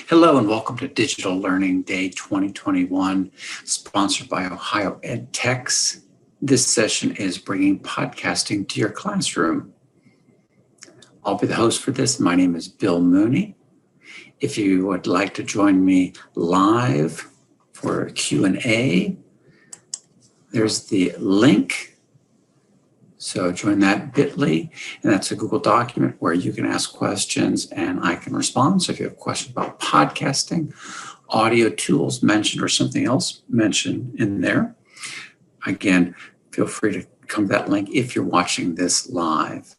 Hello and welcome to Digital Learning Day 2021, sponsored by Ohio EdTechs. This session is bringing podcasting to your classroom. I'll be the host for this. My name is Bill Mooney. If you would like to join me live for a Q&A, there's the link. So join that bit.ly, and that's a Google document where you can ask questions and I can respond. So if you have questions about podcasting, audio tools mentioned, or something else mentioned in there, again, feel free to come to that link if you're watching this live.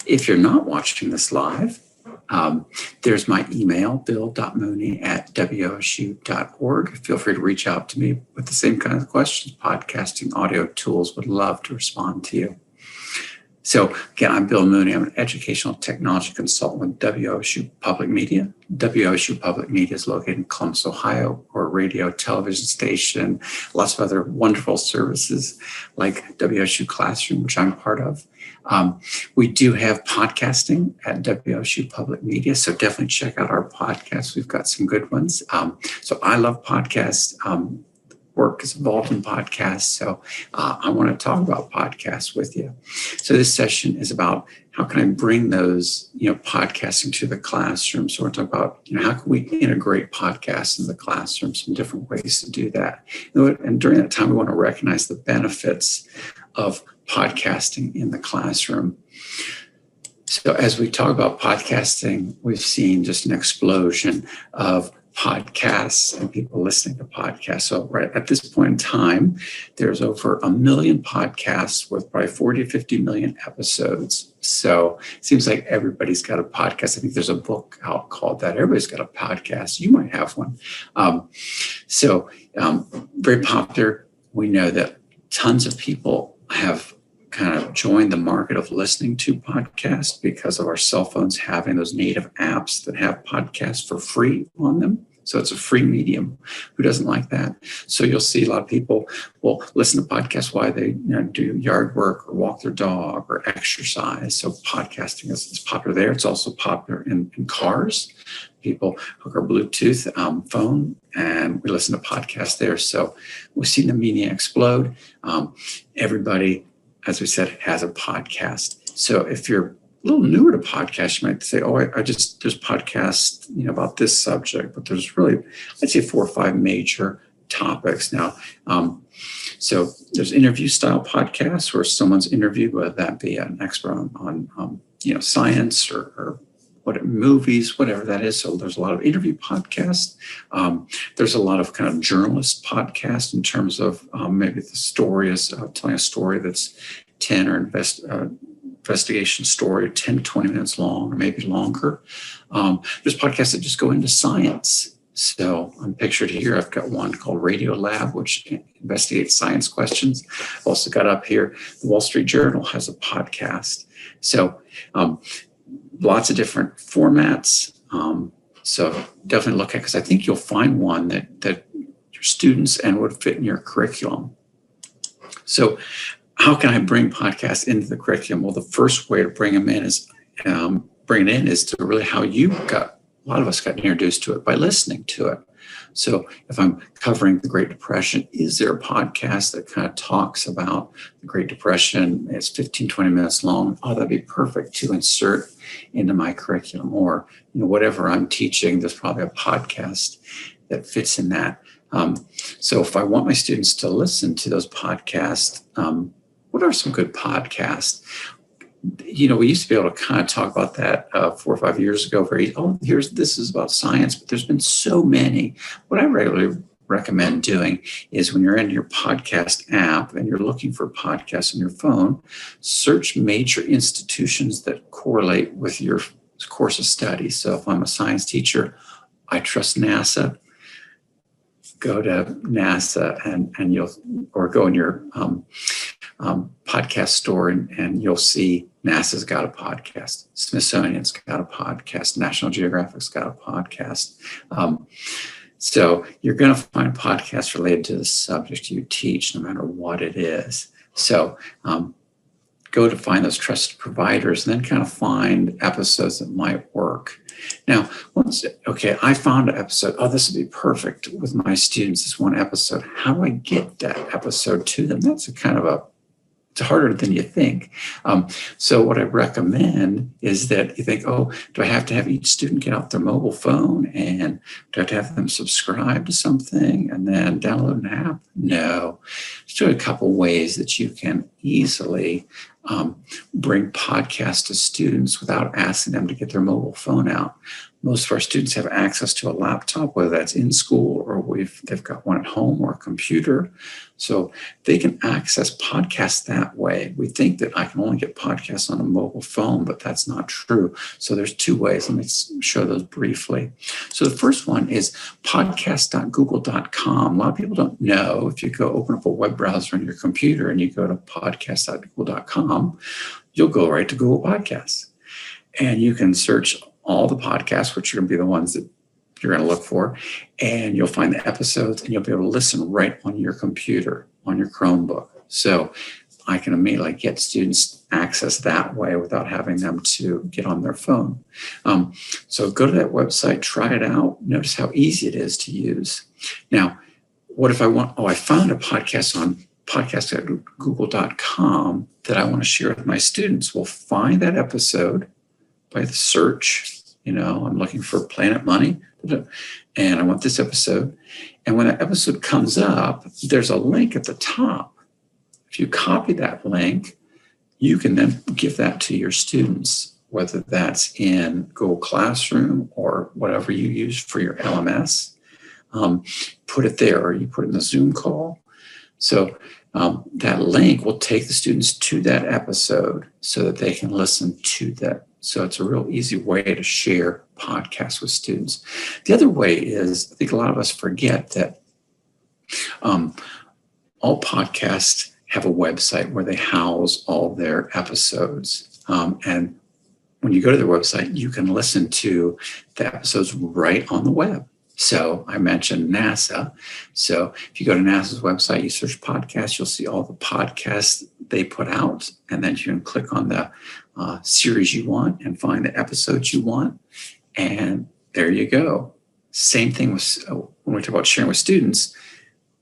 If you're not watching this live, there's my email, bill.mooney@wosu.org. Feel free to reach out to me with the same kind of questions. Podcasting, audio tools, would love to respond to you. So again, I'm Bill Mooney. I'm an educational technology consultant with WSU Public Media. WSU Public Media is located in Columbus, Ohio. We're a radio, television station, lots of other wonderful services like WSU Classroom, which I'm part of. We do have podcasting at WSU Public Media, so definitely check out our podcasts. We've got some good ones. So I love podcasts. Work is involved in podcasts, so I want to talk about podcasts with you. So this session is about how can I bring those, podcasting to the classroom. So we're talking about, how can we integrate podcasts in the classroom, some different ways to do that. And during that time, we want to recognize the benefits of podcasting in the classroom. So as we talk about podcasting, we've seen just an explosion of podcasts and people listening to podcasts. So right at this point in time, there's over 1 million podcasts with probably 40 to 50 million episodes. So it seems like everybody's got a podcast. I think there's a book out called that. Everybody's got a podcast. You might have one. Very popular. We know that tons of people have kind of joined the market of listening to podcasts because of our cell phones having those native apps that have podcasts for free on them. So it's a free medium. Who doesn't like that? So you'll see a lot of people will listen to podcasts while they do yard work or walk their dog or exercise. So podcasting is popular there. It's also popular in cars. People hook our Bluetooth phone and we listen to podcasts there. So we've seen the media explode. Everybody, as we said, has a podcast. So if you're a little newer to podcasts, you might say, there's podcasts, about this subject, but there's really, I'd say 4 or 5 major topics now. So there's interview style podcasts where someone's interviewed, whether that be an expert on science or movies, whatever that is. So there's a lot of interview podcasts. There's a lot of kind of journalist podcasts in terms of maybe the story is telling a story that's 10 or investigation story, 10 to 20 minutes long or maybe longer. There's podcasts that just go into science. So I'm pictured here. I've got one called Radio Lab, which investigates science questions. I've also got up here, the Wall Street Journal has a podcast. So lots of different formats. So definitely look at, because I think you'll find one that your students and would fit in your curriculum. So how can I bring podcasts into the curriculum? Well, the first way to bring them in is to really how a lot of us got introduced to it by listening to it. So if I'm covering the Great Depression, is there a podcast that kind of talks about the Great Depression? It's 15, 20 minutes long. Oh, that'd be perfect to insert into my curriculum. Or, whatever I'm teaching, there's probably a podcast that fits in that. So if I want my students to listen to those podcasts, what are some good podcasts? We used to be able to kind of talk about that 4 or 5 years ago. This is about science, but there's been so many. What I regularly recommend doing is when you're in your podcast app and you're looking for podcasts on your phone, search major institutions that correlate with your course of study. So if I'm a science teacher, I trust NASA. Go to NASA and go in your podcast store and you'll see NASA's got a podcast, Smithsonian's got a podcast, National Geographic's got a podcast. So you're going to find podcasts related to the subject you teach, no matter what it is. So go to find those trusted providers and then kind of find episodes that might work. Now, I found an episode. Oh, this would be perfect with my students, this one episode. How do I get that episode to them? That's it's harder than you think. So what I recommend is that you think, oh, do I have to have each student get out their mobile phone, and do I have to have them subscribe to something and then download an app? No. There's a couple ways that you can easily bring podcasts to students without asking them to get their mobile phone out. Most of our students have access to a laptop, whether that's in school or they've got one at home or a computer. So they can access podcasts that way. We think that I can only get podcasts on a mobile phone, but that's not true. So there's two ways. Let me show those briefly. So the first one is podcast.google.com. A lot of people don't know. If you go open up a web browser on your computer and you go to podcast.google.com, you'll go right to Google Podcasts. And you can search all the podcasts, which are going to be the ones that you're going to look for, and you'll find the episodes, and you'll be able to listen right on your computer, on your Chromebook. So I can immediately get students access that way without having them to get on their phone. So go to that website, try it out. Notice how easy it is to use. Now, what if I found a podcast on podcast.google.com that I want to share with my students. Well, find that episode by the search. I'm looking for Planet Money, and I want this episode. And when that episode comes up, there's a link at the top. If you copy that link, you can then give that to your students, whether that's in Google Classroom or whatever you use for your LMS. Put it there, or you put it in the Zoom call. So that link will take the students to that episode so that they can listen to that. So it's a real easy way to share podcasts with students. The other way is, I think a lot of us forget that all podcasts have a website where they house all their episodes. And when you go to their website, you can listen to the episodes right on the web. So I mentioned NASA. So if you go to NASA's website, you search podcasts, you'll see all the podcasts they put out. And then you can click on the series you want and find the episodes you want. And there you go. Same thing with when we talk about sharing with students,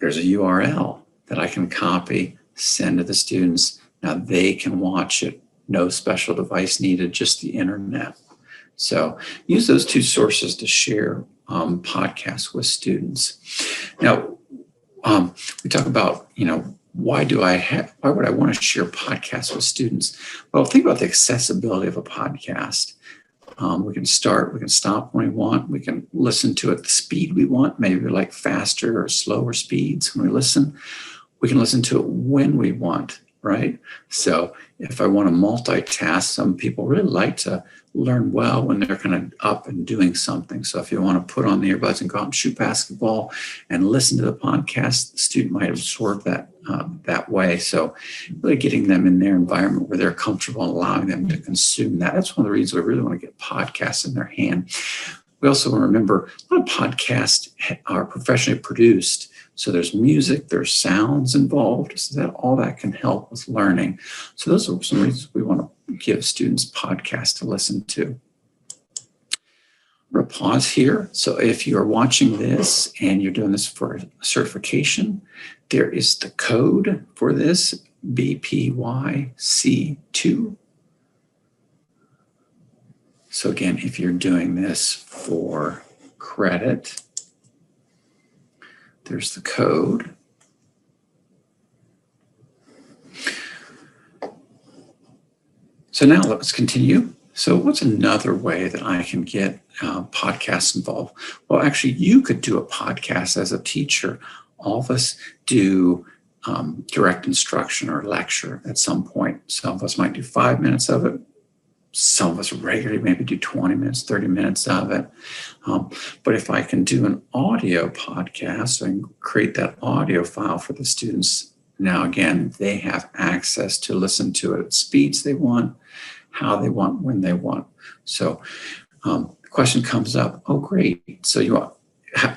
there's a URL that I can copy, send to the students. Now they can watch it. No special device needed, just the internet. So use those two sources to share podcasts with students. Now, we talk about, why would I want to share podcasts with students? Well, think about the accessibility of a podcast. We can stop when we want. We can listen to it at the speed we want. Maybe we like faster or slower speeds when we listen. We can listen to it when we want, right? So if I want to multitask, some people really like to learn well when they're kind of up and doing something. So if you want to put on the earbuds and go out and shoot basketball and listen to the podcast, the student might absorb that that way. So really getting them in their environment where they're comfortable and allowing them to consume that. That's one of the reasons we really want to get podcasts in their hand. We also want to remember a lot of podcasts are professionally produced. So there's music, there's sounds involved, so that all that can help with learning. So those are some reasons we want to give students podcasts to listen to. I'm going to pause here. So if you're watching this and you're doing this for certification, there is the code for this, BPYC2. So again, if you're doing this for credit, there's the code. So now let's continue. So what's another way that I can get podcasts involved? Well, actually, you could do a podcast as a teacher. All of us do direct instruction or lecture at some point. Some of us might do 5 minutes of it. Some of us regularly maybe do 20 minutes, 30 minutes of it. But if I can do an audio podcast and create that audio file for the students, now again, they have access to listen to it at speeds they want, how they want, when they want. So the question comes up, oh, great. So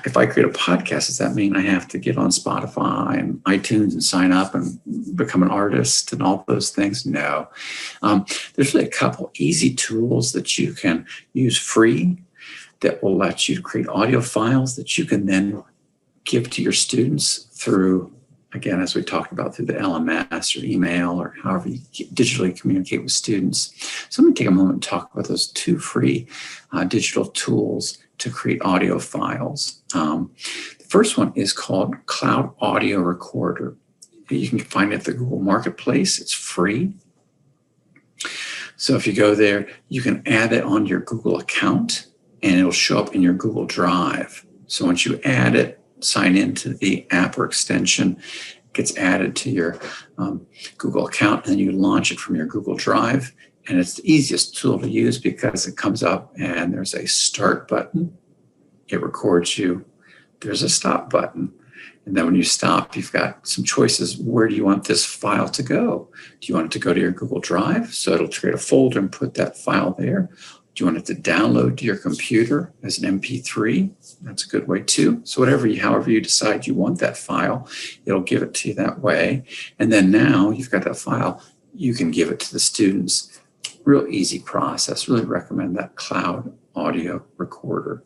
if I create a podcast, does that mean I have to get on Spotify and iTunes and sign up and become an artist and all those things? No. There's really a couple easy tools that you can use free that will let you create audio files that you can then give to your students through, again, as we talked about, through the LMS or email or however you digitally communicate with students. So I'm going to take a moment and talk about those two free digital tools to create audio files. The first one is called Cloud Audio Recorder. You can find it at the Google Marketplace. It's free. So if you go there, you can add it on your Google account and it'll show up in your Google Drive. So once you add it, sign into the app or extension, it gets added to your Google account, and then you launch it from your Google Drive. And it's the easiest tool to use because it comes up and there's a start button. It records you. There's a stop button. And then when you stop, you've got some choices. Where do you want this file to go? Do you want it to go to your Google Drive? So it'll create a folder and put that file there. Do you want it to download to your computer as an MP3? That's a good way too. So however you decide you want that file, it'll give it to you that way. And then now you've got that file, you can give it to the students. Real easy process. Really recommend that Cloud Audio Recorder.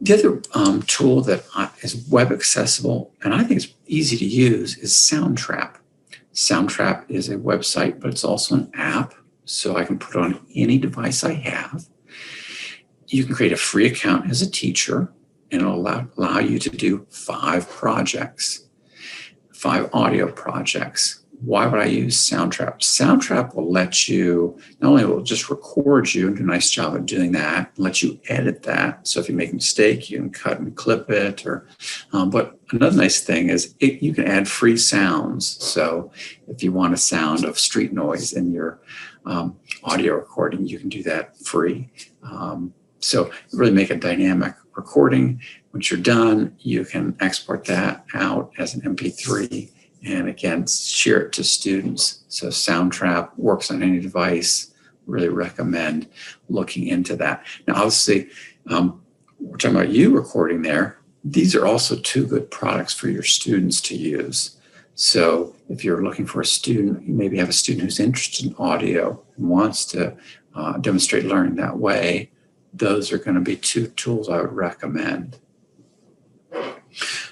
The other tool that is web accessible, and I think it's easy to use, is Soundtrap. Soundtrap is a website, but it's also an app, so I can put it on any device I have. You can create a free account as a teacher, and it'll allow you to do 5 projects, 5 audio projects. Why would I use Soundtrap? Soundtrap will let you, not only will it just record you and do a nice job of doing that, let you edit that. So if you make a mistake, you can cut and clip it. But another nice thing is you can add free sounds. So if you want a sound of street noise in your audio recording, you can do that free. So really make a dynamic recording. Once you're done, you can export that out as an MP3. And again, share it to students. So Soundtrap works on any device. Really recommend looking into that. Now, obviously, we're talking about you recording there. These are also 2 good products for your students to use. So if you're looking for a student, you maybe have a student who's interested in audio and wants to demonstrate learning that way, those are going to be 2 tools I would recommend.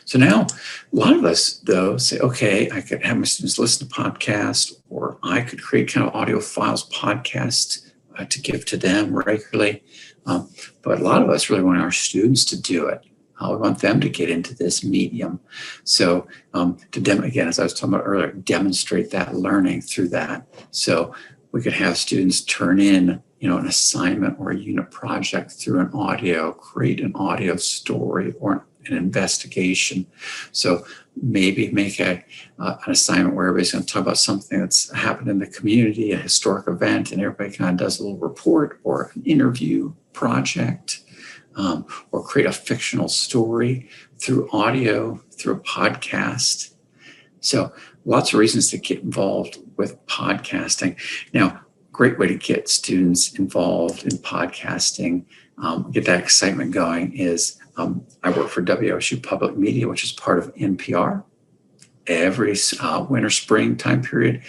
So now, a lot of us, though, say, okay, I could have my students listen to podcasts, or I could create kind of audio files podcast to give to them regularly. But a lot of us really want our students to do it. We want them to get into this medium. So again, as I was talking about earlier, demonstrate that learning through that. So we could have students turn in an assignment or a unit project through an audio, create an audio story or an investigation. So maybe make an assignment where everybody's going to talk about something that's happened in the community, a historic event, and everybody kind of does a little report or an interview project, or create a fictional story through audio, through a podcast. So lots of reasons to get involved with podcasting. Now, great way to get students involved in podcasting, get that excitement going is I work for WSU Public Media, which is part of NPR. Every winter, spring time period,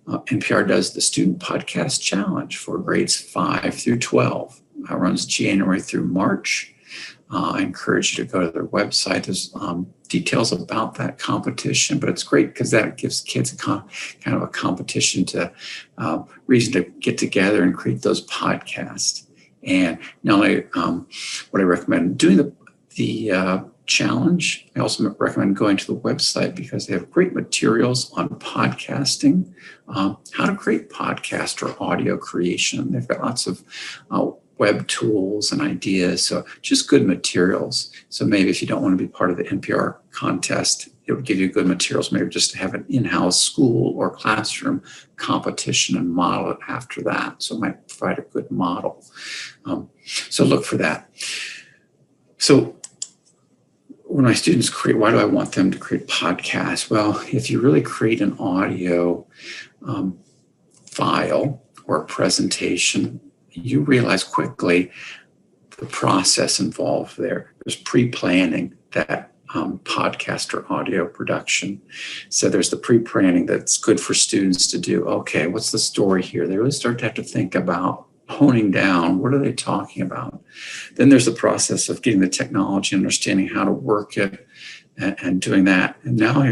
NPR does the Student Podcast Challenge for grades 5 through 12. It runs January through March. I encourage you to go to their website. There's details about that competition, but it's great because that gives kids kind of a competition to reason to get together and create those podcasts. And not only what I recommend doing the challenge, I also recommend going to the website because they have great materials on podcasting, how to create podcast or audio creation. They've got lots of web tools and ideas, so just good materials. So maybe if you don't want to be part of the NPR contest, it would give you good materials, maybe just to have an in-house school or classroom competition and model it after that. So it might provide a good model. So look for that. So when my students create, why do I want them to create podcasts? Well, if you really create an audio file or a presentation, you realize quickly the process involved there. There's pre-planning that podcast or audio production. So there's the pre-planning that's good for students to do. Okay, what's the story here? They really start to have to think about honing down, what are they talking about? Then there's the process of getting the technology, understanding how to work it, and doing that. And now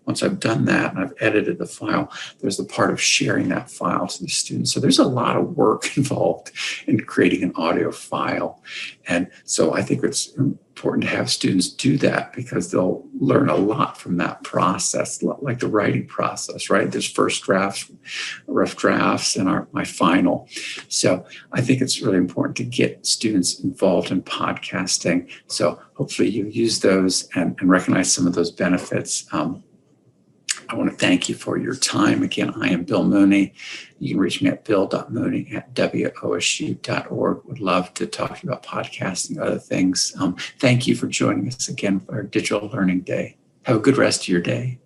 once I've done that and I've edited the file, there's the part of sharing that file to the students. So there's a lot of work involved in creating an audio file. And so I think it's important to have students do that because they'll learn a lot from that process, like the writing process, right? There's first drafts, rough drafts, and my final. So I think it's really important to get students involved in podcasting. So hopefully you use those and recognize some of those benefits. I want to thank you for your time. Again, I am Bill Mooney. You can reach me at bill.mooney@wosu.org. Would love to talk to you about podcasting, other things. Thank you for joining us again for our Digital Learning Day. Have a good rest of your day.